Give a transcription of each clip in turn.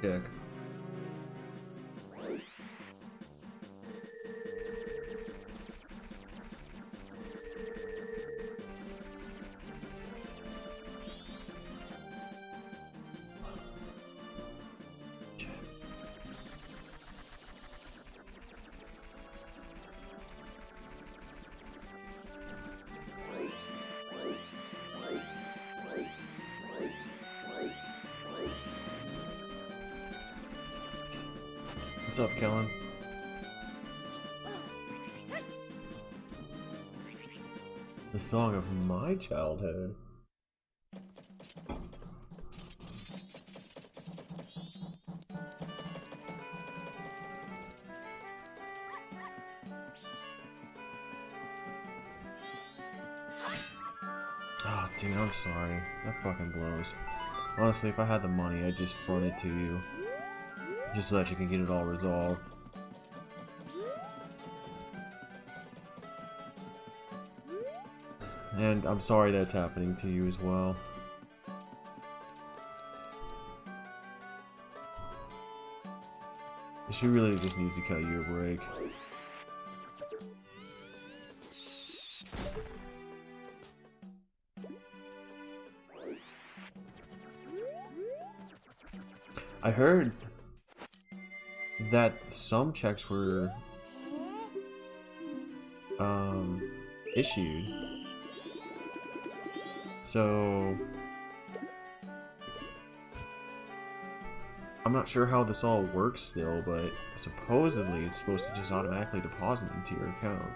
Check. What's up, Kellen? The song of my childhood. Oh, dude, I'm sorry. That fucking blows. Honestly, if I had the money, I'd just front it to you. Just so that you can get it all resolved. And I'm sorry that's happening to you as well. She really just needs to cut you a break. I heard that some checks were issued, so I'm not sure how this all works still, but supposedly it's supposed to just automatically deposit into your account.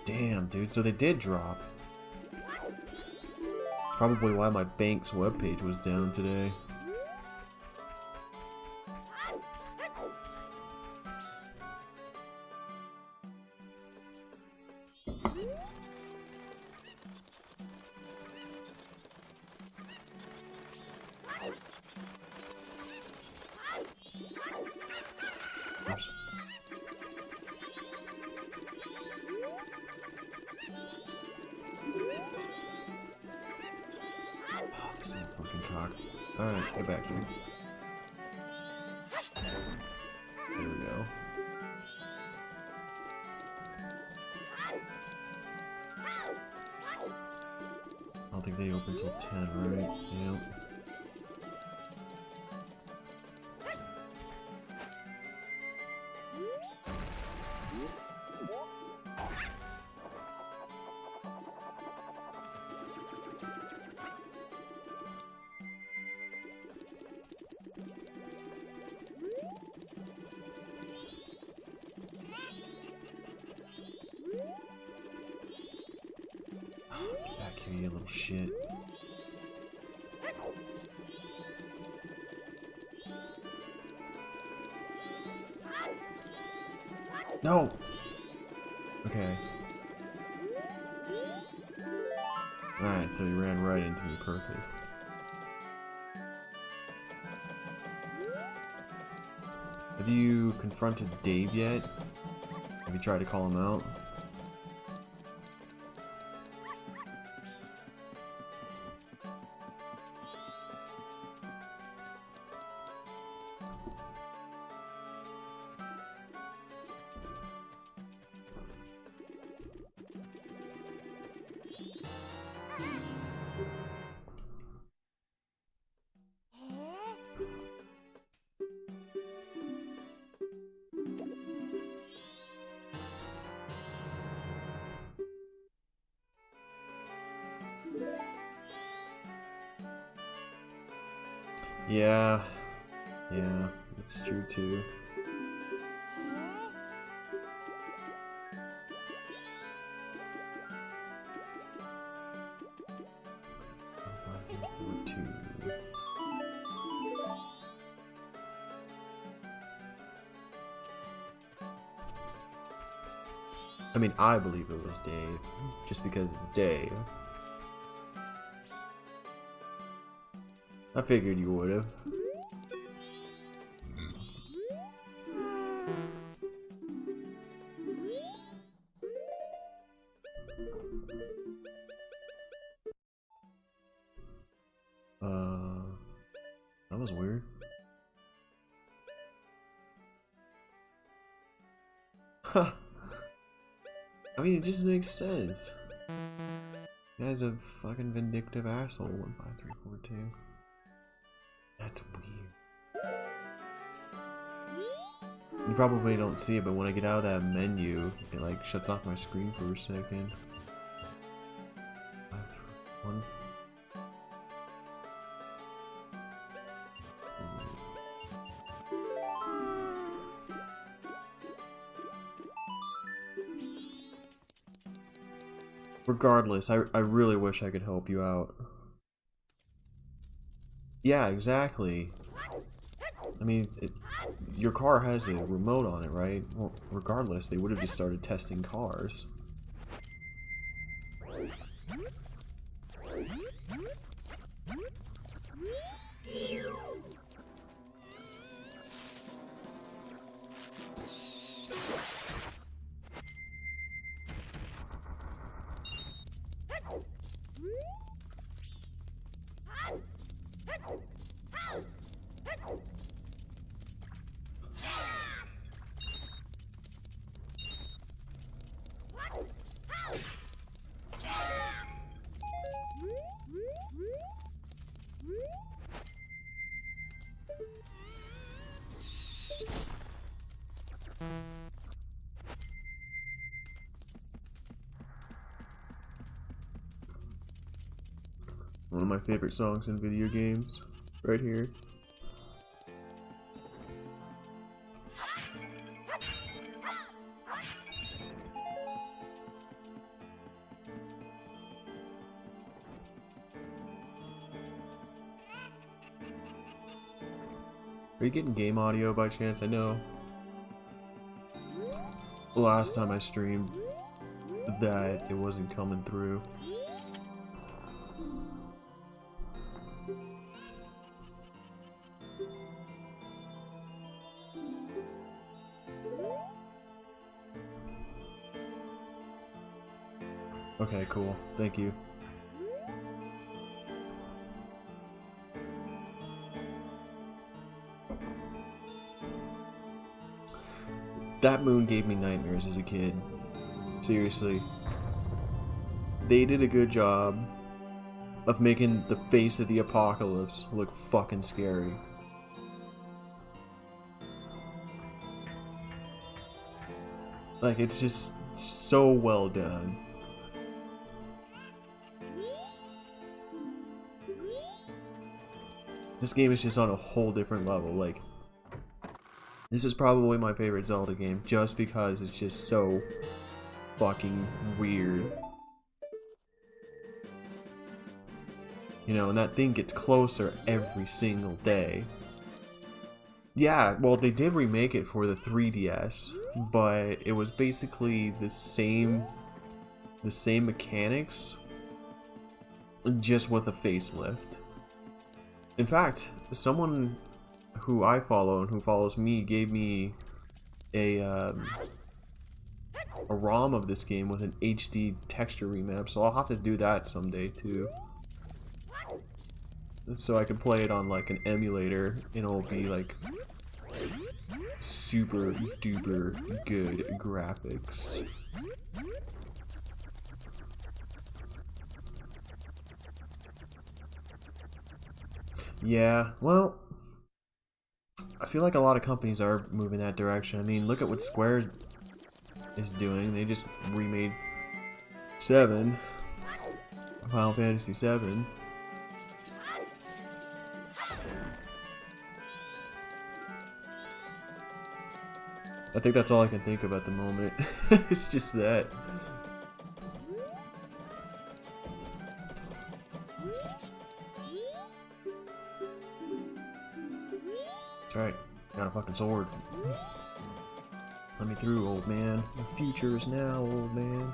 Damn, dude. So they did drop. Probably why my bank's webpage was down today. Alright, get back here. There we go. I don't think they open till 10, right? Yep. Get back here, you little shit. No! Okay. Alright, so he ran right into me, perfect. Have you confronted Dave yet? Have you tried to call him out? Yeah, it's true too. I mean, I believe it was Dave, just because it's Dave. I figured you would have. That was weird. Huh. I mean, it just makes sense. The guy's a fucking vindictive asshole. 15342. That's weird. You probably don't see it, but when I get out of that menu, it like shuts off my screen for a second. 1. Regardless, I really wish I could help you out. Yeah, exactly. I mean, your car has a remote on it, right? Well, regardless, they would have just started testing cars. One of my favorite songs in video games, right here. Are you getting game audio by chance? I know last time I streamed that it wasn't coming through. Okay, cool. Thank you. That moon gave me nightmares as a kid. Seriously. They did a good job of making the face of the apocalypse look fucking scary. Like, it's just so well done. This game is just on a whole different level. Like, this is probably my favorite Zelda game just because it's just so fucking weird. You know, and that thing gets closer every single day. Yeah, well, they did remake it for the 3DS, but it was basically the same mechanics, just with a facelift. In fact, someone who I follow and who follows me gave me a ROM of this game with an HD texture remap, so I'll have to do that someday too. So I can play it on like an emulator and it'll be like super duper good graphics. Yeah, well, I feel like a lot of companies are moving that direction. I mean, look at what Square is doing. They just remade 7, Final Fantasy 7. I think that's all I can think of at the moment. It's just that. Alright, got a fucking sword. Let me through, old man. The future is now, old man.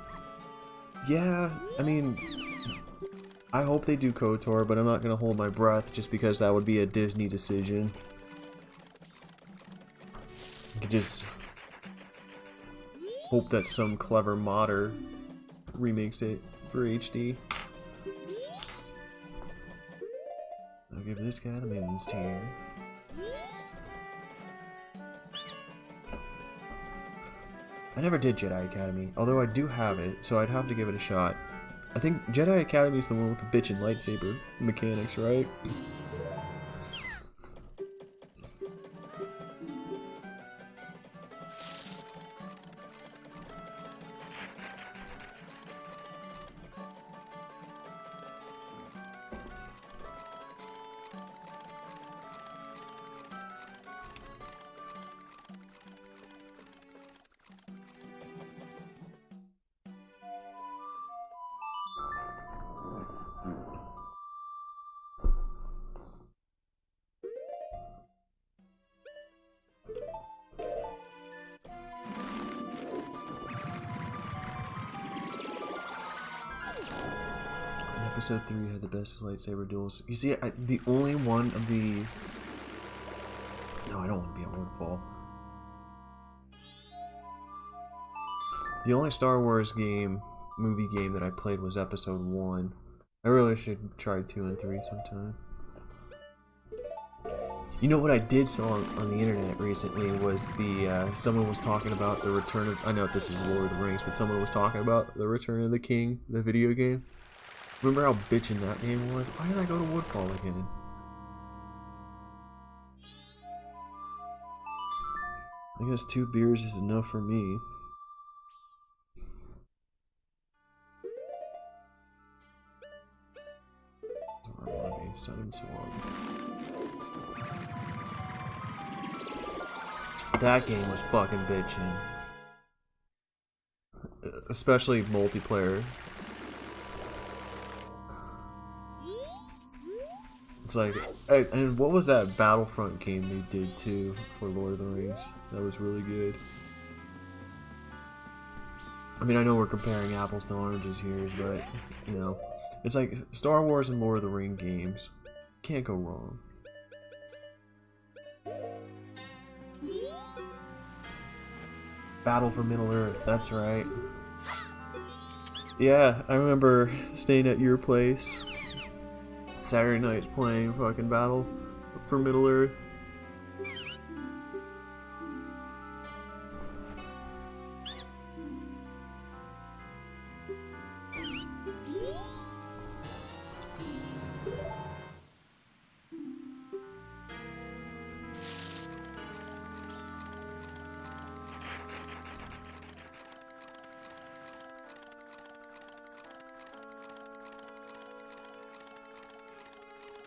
Yeah, I mean, I hope they do KOTOR, but I'm not gonna hold my breath just because that would be a Disney decision. You could just hope that some clever modder remakes it for HD. I'll give this guy the minions tier. I never did Jedi Academy, although I do have it, so I'd have to give it a shot. I think Jedi Academy is the one with the bitchin' lightsaber mechanics, right? Episode 3 had the best lightsaber duels. You see, the only one of the... No, I don't want to be a Wordfall. The only Star Wars movie game that I played was Episode 1. I really should try 2 and 3 sometime. You know what I did saw on the internet recently was someone was talking about the Return of... I know this is Lord of the Rings, but someone was talking about the Return of the King, the video game. Remember how bitchin' that game was? Why did I go to Woodfall again? I guess 2 beers is enough for me. Sudden Sword. That game was fucking bitchin'. Especially multiplayer. It's like, and what was that Battlefront game they did too for Lord of the Rings? That was really good. I mean, I know we're comparing apples to oranges here, but, you know, it's like Star Wars and Lord of the Rings games. Can't go wrong. Battle for Middle-earth, that's right. Yeah, I remember staying at your place Saturday nights playing fucking Battle for Middle-earth.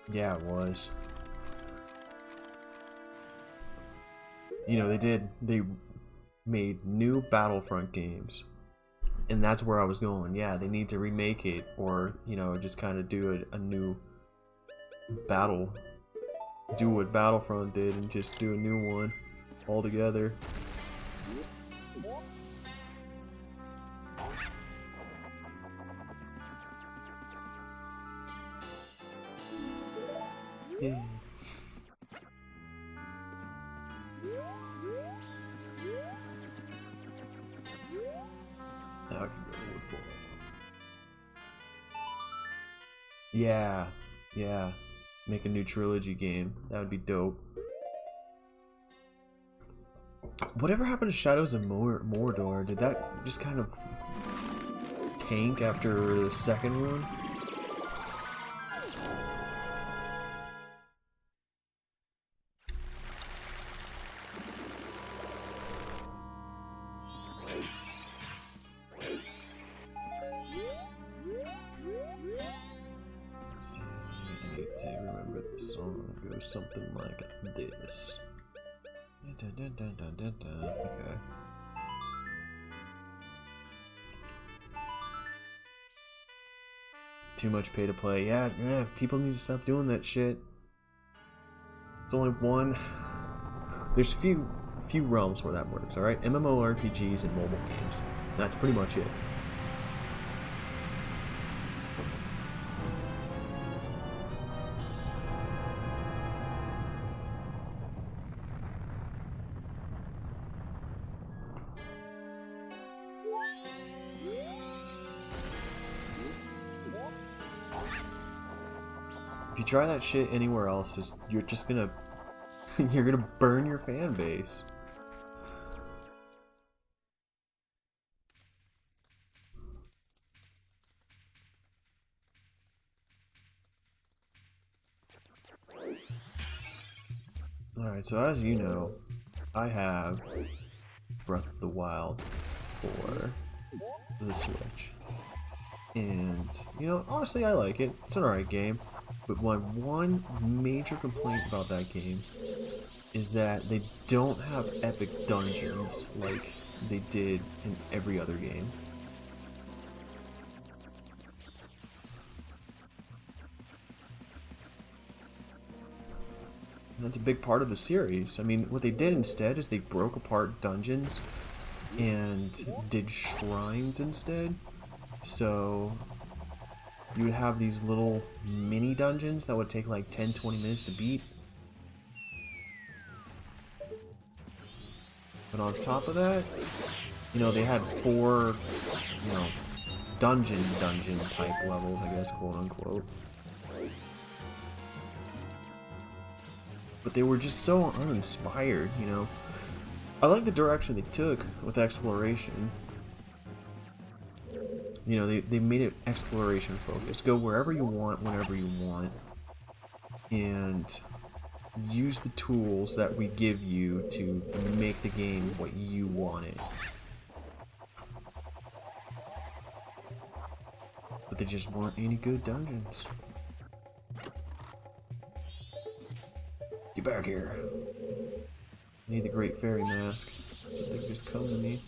Yeah, it was. You know, they made new Battlefront games. And that's where I was going. Yeah, they need to remake it, or, you know, just kind of do a new battle. Do what Battlefront did and just do a new one altogether. Yeah. Now I can go to Wood for it. Yeah, yeah. Make a new trilogy game. That would be dope. Whatever happened to Shadows of Mordor? Did that just kind of tank after the second one? Let's see, I need to remember the song. It goes something like this. Okay. Too much pay to play. Yeah, people need to stop doing that shit. It's only one. There's a few realms where that works, alright? MMORPGs and mobile games. That's pretty much it. If you try that shit anywhere else, you're just gonna you're gonna burn your fan base. Alright, so as you know, I have Breath of the Wild for the Switch. And, you know, honestly I like it. It's an alright game. But my one major complaint about that game is that they don't have epic dungeons like they did in every other game. And that's a big part of the series. I mean, what they did instead is they broke apart dungeons and did shrines instead. So you would have these little mini dungeons that would take like 10-20 minutes to beat. But on top of that, you know, they had 4, you know, dungeon type levels, I guess, quote unquote. But they were just so uninspired, you know. I like the direction they took with exploration. You know, they made it exploration focused. Go wherever you want, whenever you want. And use the tools that we give you to make the game what you want it. But there just weren't any good dungeons. Get back here. I need the Great Fairy Mask. They can just come to me.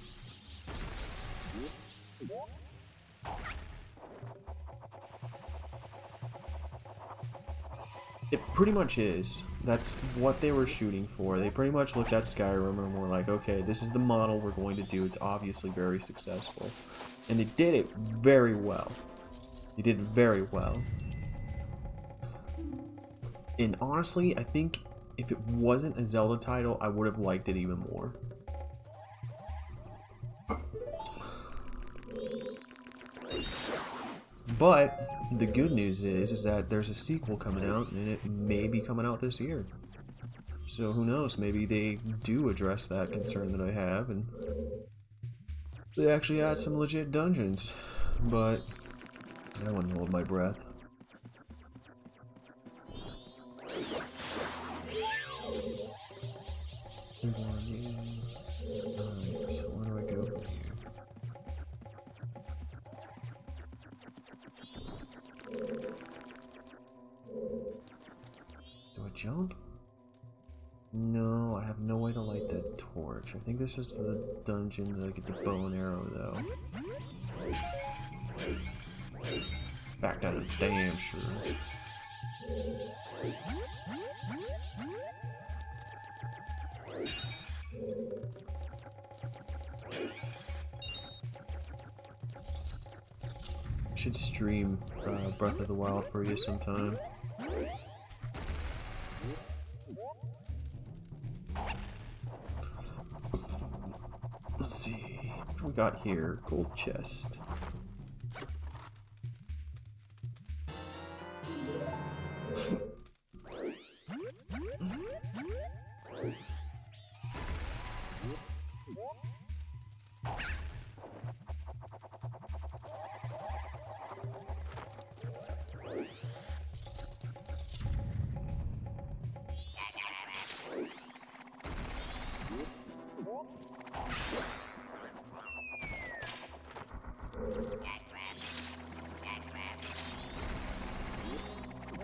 It pretty much is. That's what they were shooting for. They pretty much looked at Skyrim and were like, okay, this is the model we're going to do. It's obviously very successful. And they did it very well. They did it very well. And honestly, I think if it wasn't a Zelda title, I would have liked it even more. But the good news is that there's a sequel coming out, and it may be coming out this year. So who knows? Maybe they do address that concern that I have, and they actually add some legit dungeons. But I want to hold my breath. Alright, so where do I go from here? Do I jump? No, I have no way to light the torch. I think this is the dungeon that I get the bow and arrow, though. Back down to damn sure. I should stream Breath of the Wild for you sometime. Let's see. What we got here? Gold chest.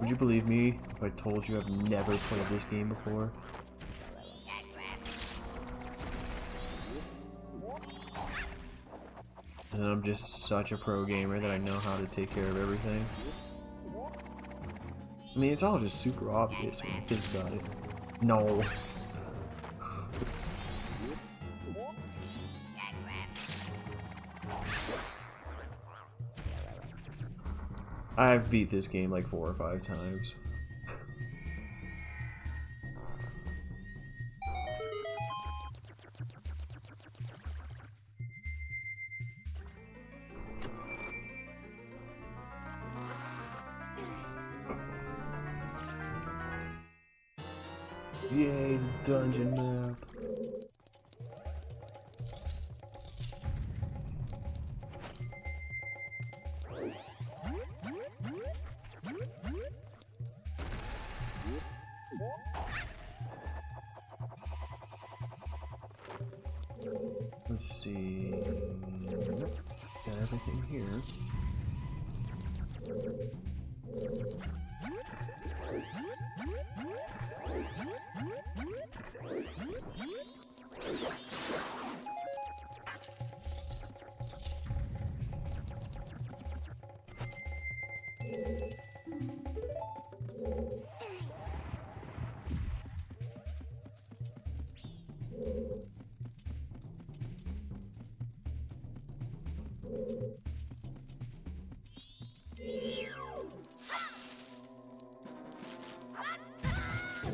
Would you believe me if I told you I've never played this game before? And I'm just such a pro gamer that I know how to take care of everything. I mean, it's all just super obvious when you think about it. No. I've beat this game like 4 or 5 times. Yay, the dungeon map. Let's see. Nope. Got everything here.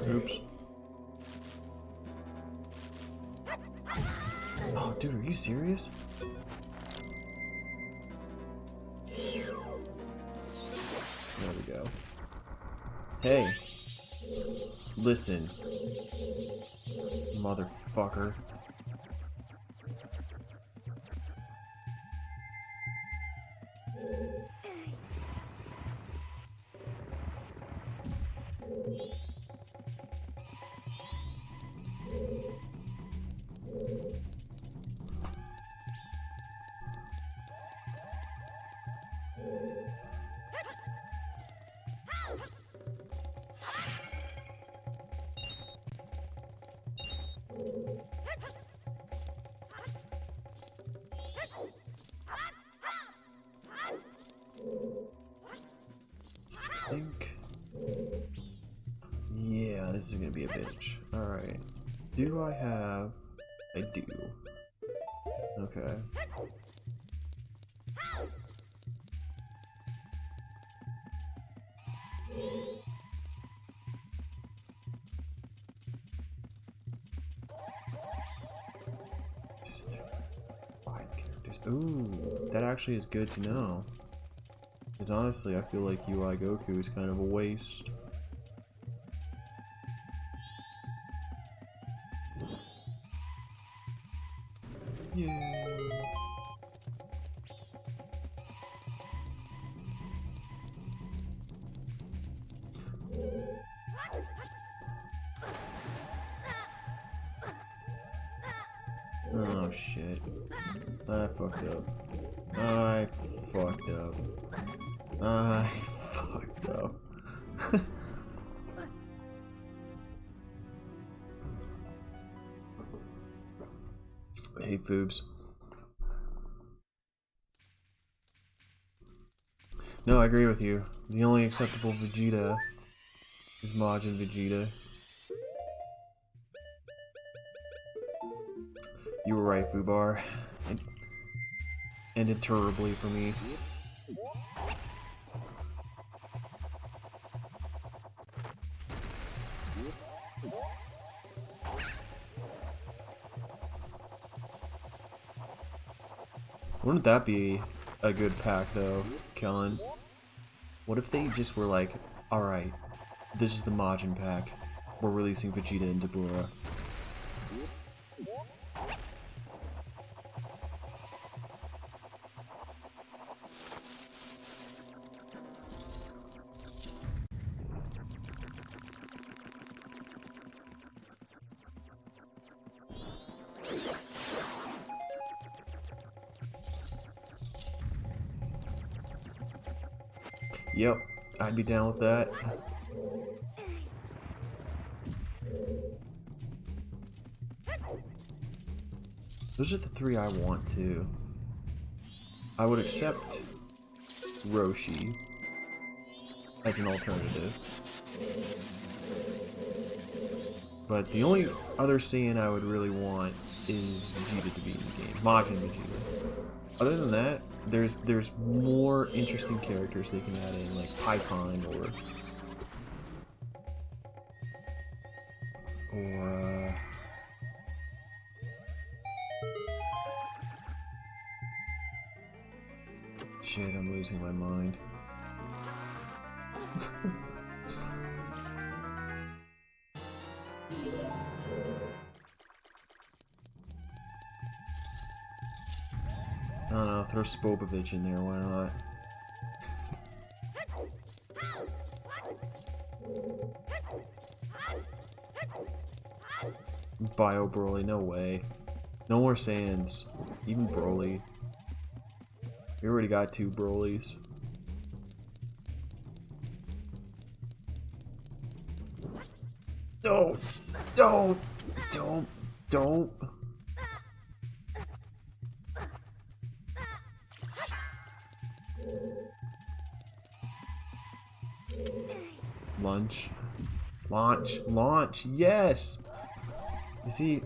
Oops. Oh, dude, are you serious? There we go. Hey. Listen. Motherfucker. gonna be a bitch. Alright. Do I have... I do. Okay. Ooh, that actually is good to know. Because honestly, I feel like UI Goku is kind of a waste. Yay! Oh shit. I fucked up. I fucked up. I fucked up. Hey, Foobs. No, I agree with you. The only acceptable Vegeta is Majin Vegeta. You were right, Fubar. It ended terribly for me. Wouldn't that be a good pack, though, Kellen? What if they just were like, alright, this is the Majin pack. We're releasing Vegeta and Dabura. Yep, I'd be down with that. Those are the three I want to. I would accept Roshi as an alternative. But the only other Saiyan I would really want is Vegeta to be in the game. Majin Vegeta. Other than that, there's more interesting characters they can add in, like Python or shit, I'm losing my mind. I don't know, throw Spopovich in there, why not? Bio Broly, no way. No more Saiyans. Even Broly. We already got 2 Brolys. No! Don't! Launch, yes! You see,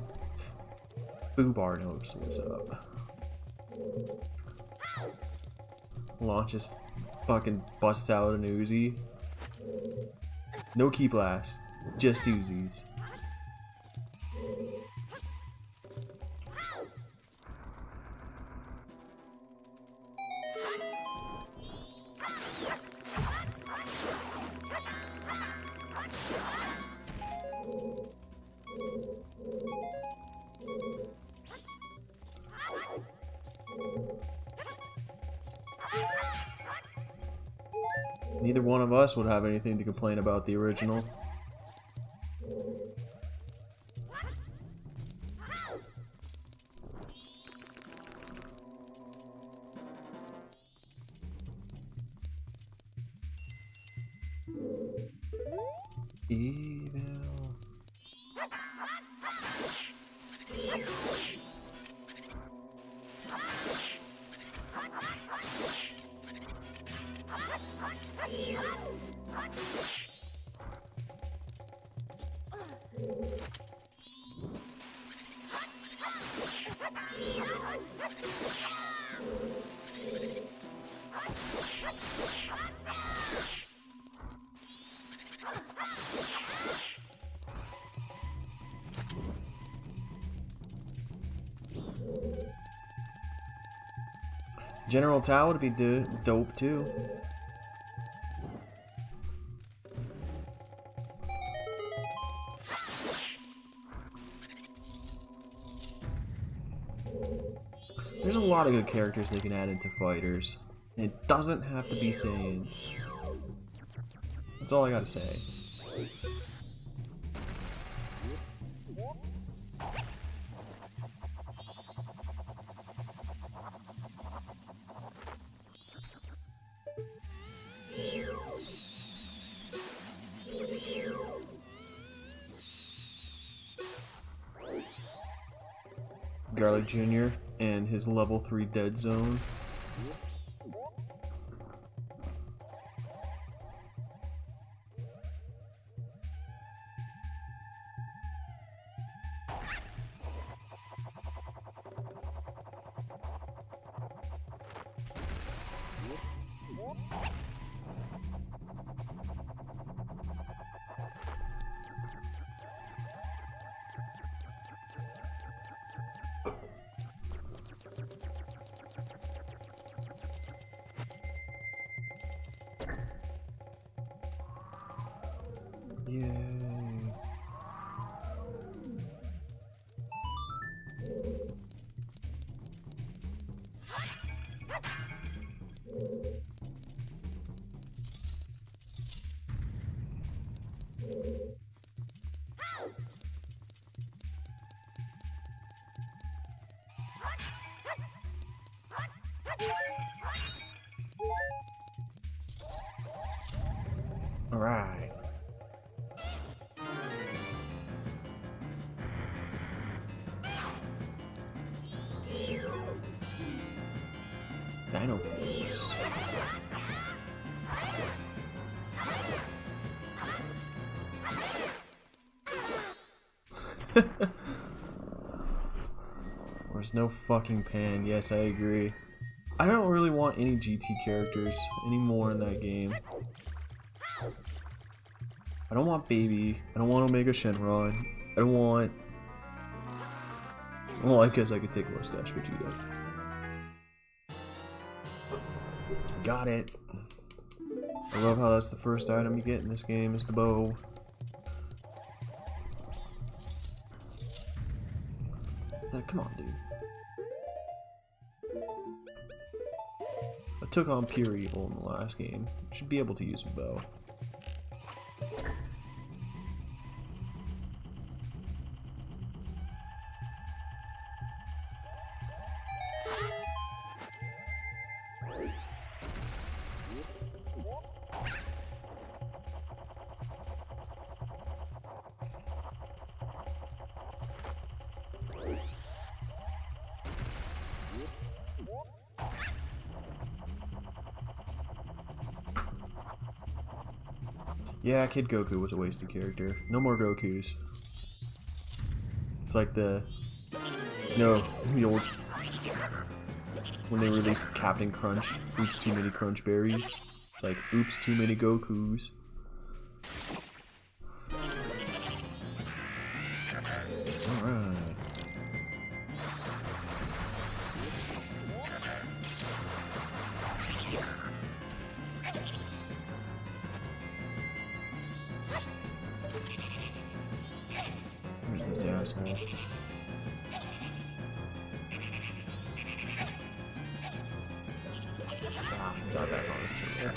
Fubar knows what's up. Launch just fucking busts out an Uzi. No Key Blast, just Uzis. Neither one of us would have anything to complain about the original. Evil. General Tao would be dope too. There's a lot of good characters they can add into fighters. It doesn't have to be Saiyans. That's all I gotta say. Garlic Jr. and his level 3 dead zone. Yay. All right. Dino Force. There's no fucking Pan. Yes, I agree. I don't really want any GT characters anymore in that game. I don't want Baby. I don't want Omega Shenron. I don't want... Well, I guess I could take Mustache Vegeta. Got it. I love how that's the first item you get in this game is the bow. Come on, dude. I took on pure evil in the last game. Should be able to use a bow. Yeah, Kid Goku was a wasted character. No more Gokus. It's like the... No, the old... When they released Captain Crunch. Oops, too many Crunch Berries. It's like, oops, too many Gokus. Alright. Where's this asshole? Ah, got back on his turn.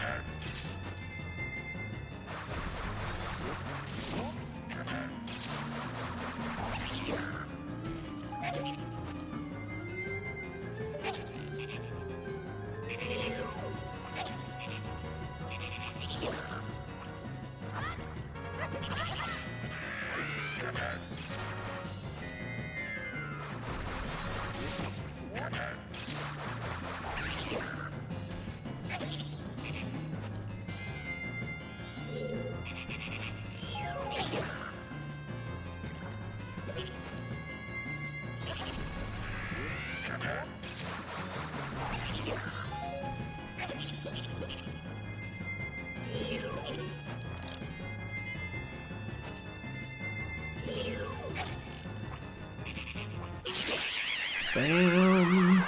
Bam!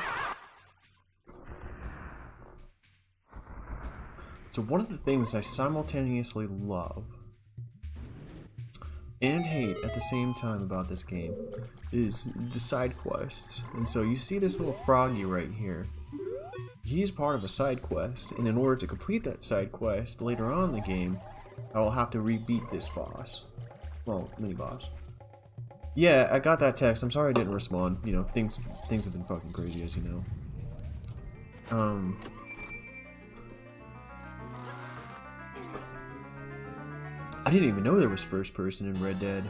So one of the things I simultaneously love and hate at the same time about this game is the side quests. And so you see this little froggy right here. He's part of a side quest, and in order to complete that side quest later on in the game, I will have to re-beat this boss. Well, mini boss. Yeah, I got that text. I'm sorry I didn't respond. You know, things have been fucking crazy, as you know. I didn't even know there was first person in Red Dead.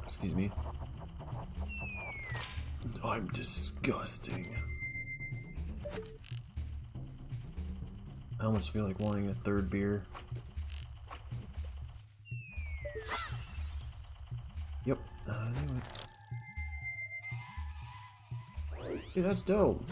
Excuse me. I'm disgusting. I almost feel like wanting a third beer. Yep, I knew it. Dude, that's dope.